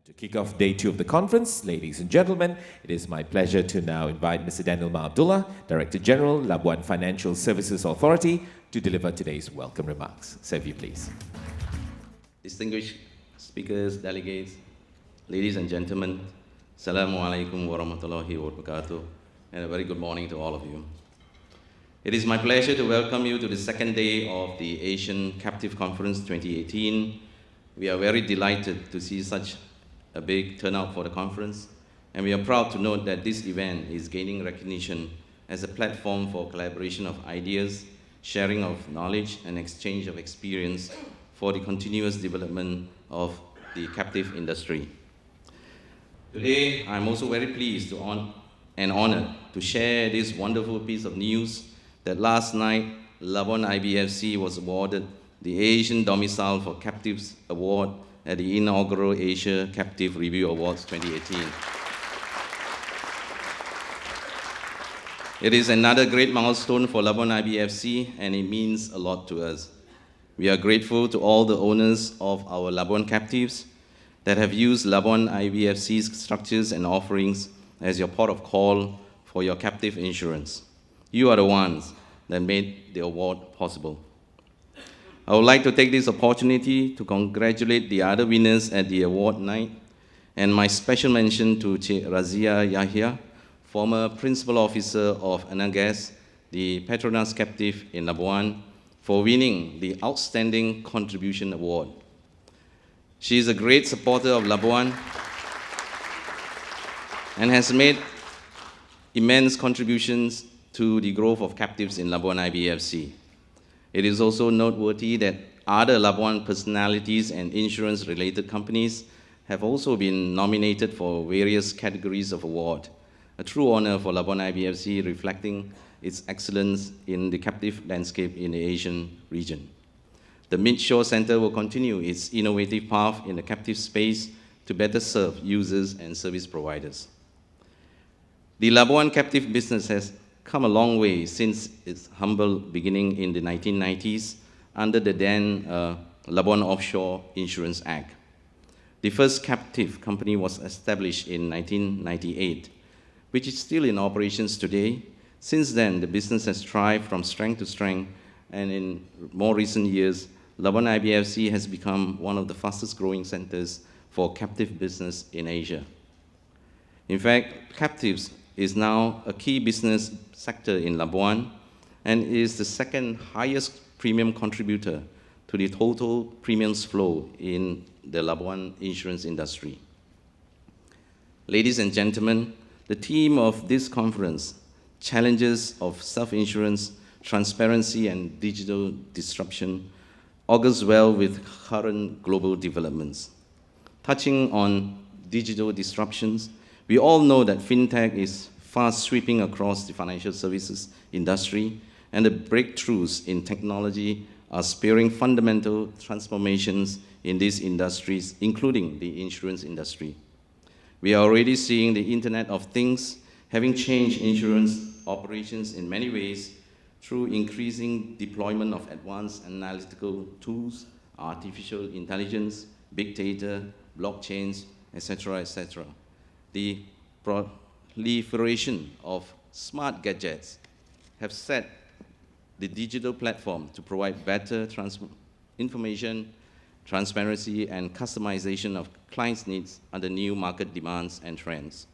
To kick off day 2 of the conference, ladies and gentlemen, it is my pleasure to now invite Mr. Danial Abdullah, Director General, Labuan Financial Services Authority, to deliver today's welcome remarks. Sir, if you please. Distinguished speakers, delegates, ladies and gentlemen, Assalamu alaikum wa rahmatullahi wa barakatuh, and a very good morning to all of you. It is my pleasure to welcome you to the second day of the Asian Captive Conference 2018. We are very delighted to see such a big turnout for the conference, and we are proud to note that this event is gaining recognition as a platform for collaboration of ideas, sharing of knowledge, and exchange of experience for the continuous development of the captive industry. Today, I'm also very pleased and honored to share this wonderful piece of news that last night, Labuan IBFC was awarded the Asian Domicile for Captives Award at the inaugural Asia Captive Review Awards 2018. It is another great milestone for Labuan IBFC, and it means a lot to us. We are grateful to all the owners of our Labuan captives that have used Labuan IBFC's structures and offerings as your port of call for your captive insurance. You are the ones that made the award possible. I would like to take this opportunity to congratulate the other winners at the award night, and my special mention to Cik Razia Yahya, former Principal Officer of Anagas, the Petronas captive in Labuan, for winning the Outstanding Contribution Award. She is a great supporter of Labuan and has made immense contributions to the growth of captives in Labuan IBFC. It is also noteworthy that other Labuan personalities and insurance-related companies have also been nominated for various categories of award, a true honor for Labuan IBFC, reflecting its excellence in the captive landscape in the Asian region. The Mid-Shore Center will continue its innovative path in the captive space to better serve users and service providers. The Labuan captive business has come a long way since its humble beginning in the 1990s under the then Labuan Offshore Insurance Act. The first captive company was established in 1998, which is still in operations today. Since then, the business has thrived from strength to strength, and in more recent years, Labuan IBFC has become one of the fastest growing centers for captive business in Asia. In fact, captives is now a key business sector in Labuan and is the second highest premium contributor to the total premiums flow in the Labuan insurance industry. Ladies and gentlemen, the theme of this conference, Challenges of Self-Insurance, Transparency and Digital Disruption, augurs well with current global developments. Touching on digital disruptions, we all know that fintech is fast sweeping across the financial services industry, and the breakthroughs in technology are spurring fundamental transformations in these industries, including the insurance industry. We are already seeing the Internet of Things having changed insurance operations in many ways through increasing deployment of advanced analytical tools, artificial intelligence, big data, blockchains, etc., etc. The proliferation of smart gadgets have set the digital platform to provide better information, transparency, and customization of clients' needs under new market demands and trends.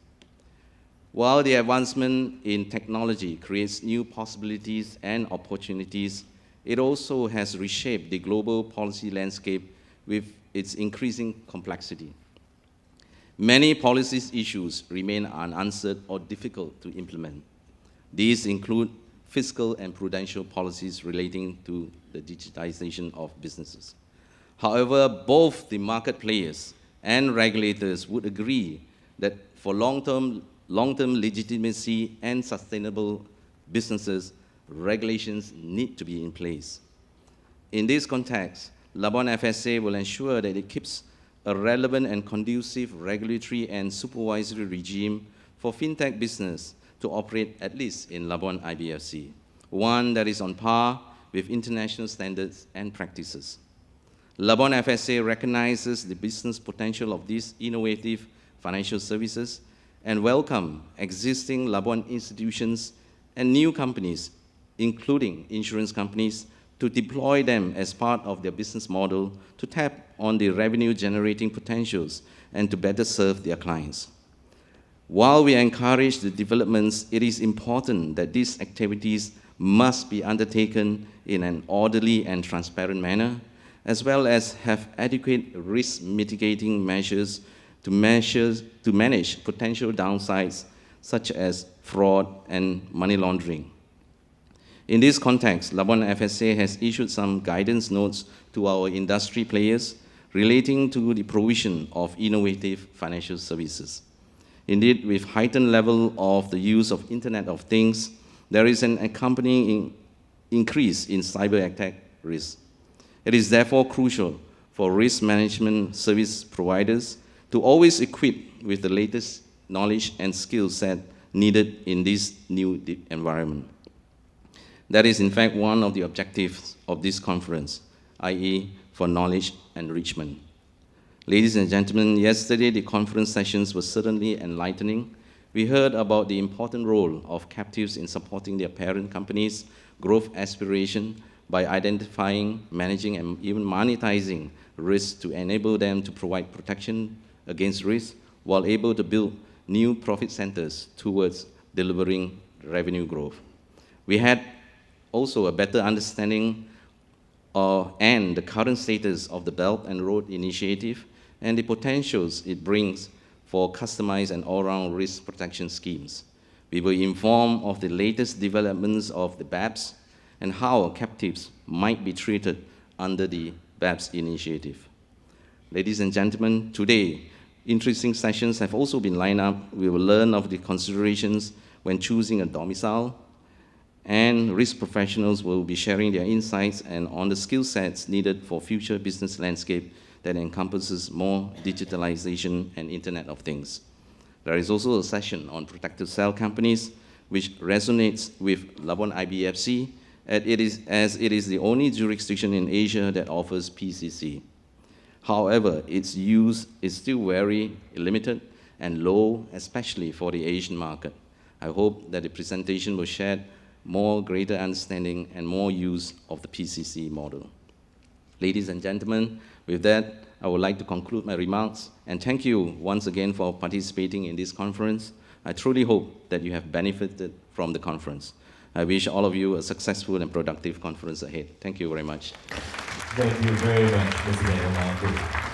While the advancement in technology creates new possibilities and opportunities, it also has reshaped the global policy landscape with its increasing complexity. Many policy issues remain unanswered or difficult to implement. These include fiscal and prudential policies relating to the digitization of businesses. However, both the market players and regulators would agree that for long-term legitimacy and sustainable businesses, regulations need to be in place. In this context, Labuan FSA will ensure that it keeps a relevant and conducive regulatory and supervisory regime for fintech business to operate at least in Labuan IBFC, one that is on par with international standards and practices. Labuan FSA recognizes the business potential of these innovative financial services and welcome existing Labuan institutions and new companies, including insurance companies, to deploy them as part of their business model to tap on the revenue-generating potentials and to better serve their clients. While we encourage the developments, it is important that these activities must be undertaken in an orderly and transparent manner, as well as have adequate risk mitigating measures to manage potential downsides such as fraud and money laundering. In this context, Labuan FSA has issued some guidance notes to our industry players relating to the provision of innovative financial services. Indeed, with heightened level of the use of Internet of Things, there is an accompanying increase in cyber attack risk. It is therefore crucial for risk management service providers to always equip with the latest knowledge and skill set needed in this new environment. That is, in fact, one of the objectives of this conference, i.e., for knowledge enrichment. Ladies and gentlemen, yesterday the conference sessions were certainly enlightening. We heard about the important role of captives in supporting their parent companies' growth aspiration by identifying, managing, and even monetizing risks to enable them to provide protection against risk while able to build new profit centers towards delivering revenue growth. We had also a better understanding and the current status of the Belt and Road Initiative and the potentials it brings for customized and all-round risk protection schemes. We were informed of the latest developments of the BAPS and how captives might be treated under the BAPS initiative. Ladies and gentlemen, today, interesting sessions have also been lined up. We will learn of the considerations when choosing a domicile, and risk professionals will be sharing their insights and on the skill sets needed for future business landscape that encompasses more digitalization and Internet of Things. There is also a session on protected cell companies, which resonates with Labuan IBFC, as it is the only jurisdiction in Asia that offers PCC. However, its use is still very limited and low, especially for the Asian market. I hope that the presentation will shed more greater understanding and more use of the PCC model. Ladies and gentlemen, with that, I would like to conclude my remarks and thank you once again for participating in this conference. I truly hope that you have benefited from the conference. I wish all of you a successful and productive conference ahead. Thank you very much. Thank you very much, Mr. Danial.